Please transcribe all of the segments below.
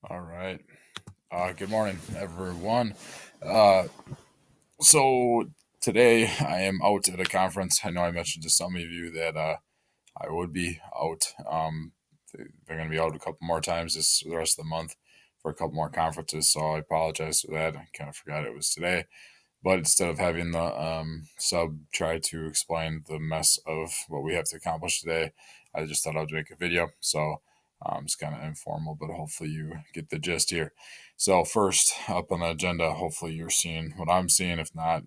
All right. Good morning, everyone. Uh, so today I am out at a conference. I know I mentioned to some of you that I would be out. They're going to be out a couple more times this the rest of the month for a couple more conferences. So I apologize for that. I kind of forgot it was today. But instead of having the sub try to explain the mess of what we have to accomplish today, I just thought I'd make a video. So it's kind of informal, but hopefully you get the gist here. So first up on the agenda, hopefully you're seeing what I'm seeing. If not,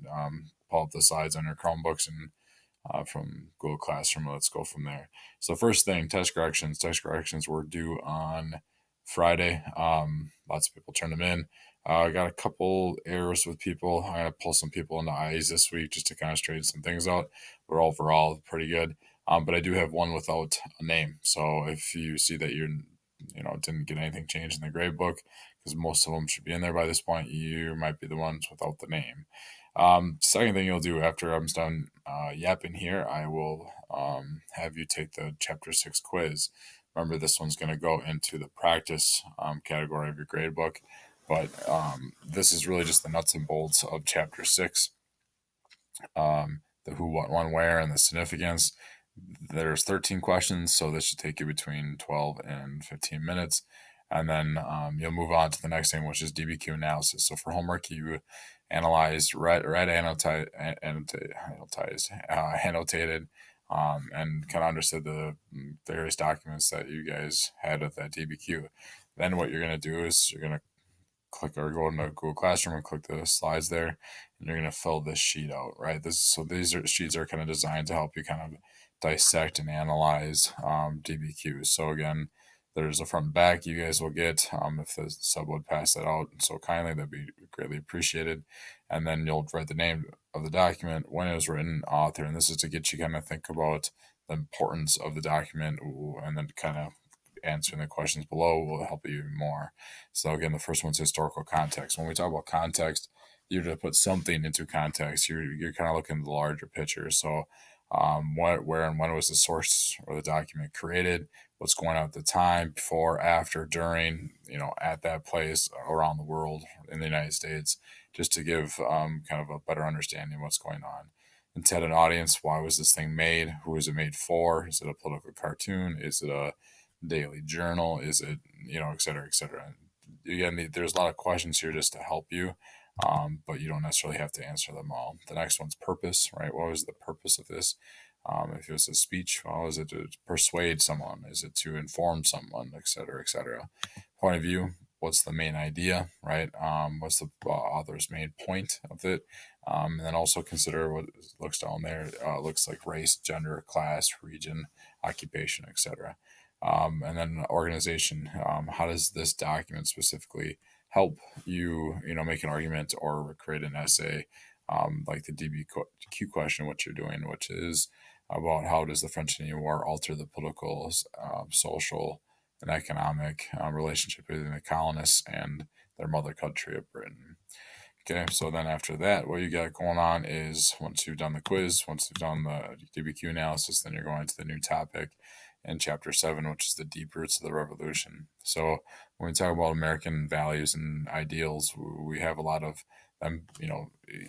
pull up the slides on your Chromebooks and from Google Classroom. Let's go from there. So first thing, test corrections. Test corrections were due on Friday. Lots of people turned them in. I got a couple errors with people. I'm gonna pull some people into eyes this week just to kind of straighten some things out. But overall, pretty good. But I do have one without a name. So if you see that didn't get anything changed in the grade book, because most of them should be in there by this point, you might be the ones without the name. Second thing you'll do after I'm done yapping here, I will have you take the Chapter 6 quiz. Remember, this one's going to go into the practice category of your grade book, but this is really just the nuts and bolts of Chapter 6, the who, what, when, where, and the significance. There's 13 questions, so this should take you between 12 and 15 minutes. And then you'll move on to the next thing, which is DBQ analysis. So for homework, you analyzed, annotated, and kind of understood the various documents that you guys had at that DBQ. Then what you're going to do is you're going to click or go into Google Classroom and click the slides there, and you're going to fill this sheet out, right? These sheets are kind of designed to help you kind of dissect and analyze DBQs. So again, there's a front and back you guys will get if the sub would pass that out so kindly, that'd be greatly appreciated. And then you'll write the name of the document, when it was written, author, and this is to get you kind of think about the importance of the document, and then kind of answering the questions below will help you even more. So again, the first one's historical context. When we talk about context, you're to put something into context. You're kind of looking at the larger picture. So what, where, and when was the source or the document created? What's going on at the time, before, after, during, at that place, around the world, in the United States, just to give kind of a better understanding of what's going on. Intent and audience, why was this thing made? Who is it made for? Is it a political cartoon? Is it a daily journal? Is it, et cetera, et cetera? Again, there's a lot of questions here just to help you, but you don't necessarily have to answer them all. The next one's purpose, right? What was the purpose of this? If it was a speech, well, is it to persuade someone? Is it to inform someone, et cetera, et cetera? Point of view, what's the main idea, right? What's the author's main point of it? And then also consider what looks down there. Looks like race, gender, class, region, occupation, etc. And then organization. How does this document specifically help you, make an argument or create an essay, like the DBQ question, what you're doing, which is about how does the French Indian War alter the political, social, and economic relationship between the colonists and their mother country of Britain. Okay, so then after that, what you got going on is once you've done the quiz, once you've done the DBQ analysis, then you're going to the new topic in Chapter 7, which is the deep roots of the revolution. So when we talk about American values and ideals, we have a lot of them,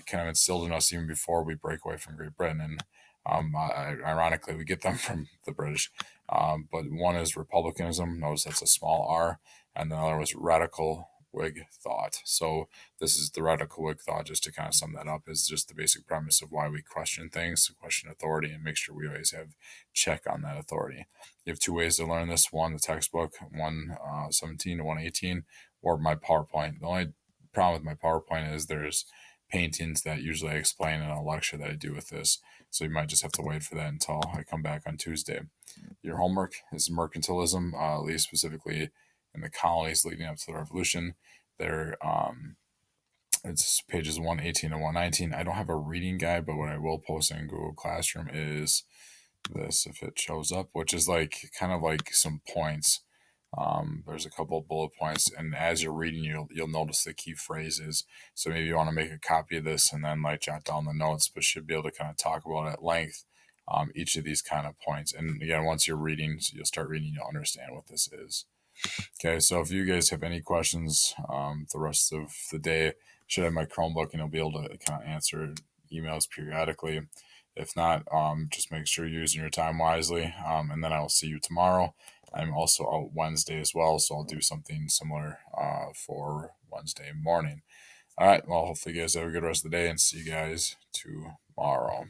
kind of instilled in us even before we break away from Great Britain. And ironically, we get them from the British. But one is republicanism. Notice that's a small r. And the other was radical Whig thought. So this is the radical Whig thought, just to kind of sum that up, is just the basic premise of why we question things, question authority, and make sure we always have check on that authority. You have two ways to learn this: one, the textbook, 117 to 118, or my PowerPoint. The only problem with my PowerPoint is there's paintings that usually I explain in a lecture that I do with this. So you might just have to wait for that until I come back on Tuesday. Your homework is mercantilism, at least specifically in the colonies leading up to the revolution. There, it's pages 118 to 119. I don't have a reading guide, but what I will post in Google Classroom is this, if it shows up, which is like kind of like some points. There's a couple of bullet points, and as you're reading, you'll notice the key phrases. So maybe you want to make a copy of this and then like jot down the notes, but should be able to kind of talk about at length each of these kind of points. And again, once you're reading, so you'll start reading, you'll understand what this is. Okay, so if you guys have any questions the rest of the day, should have my Chromebook and I'll be able to kind of answer emails periodically. If not, just make sure you're using your time wisely. And then I'll see you tomorrow. I'm also out Wednesday as well, so I'll do something similar for Wednesday morning. All right, well, hopefully you guys have a good rest of the day and see you guys tomorrow.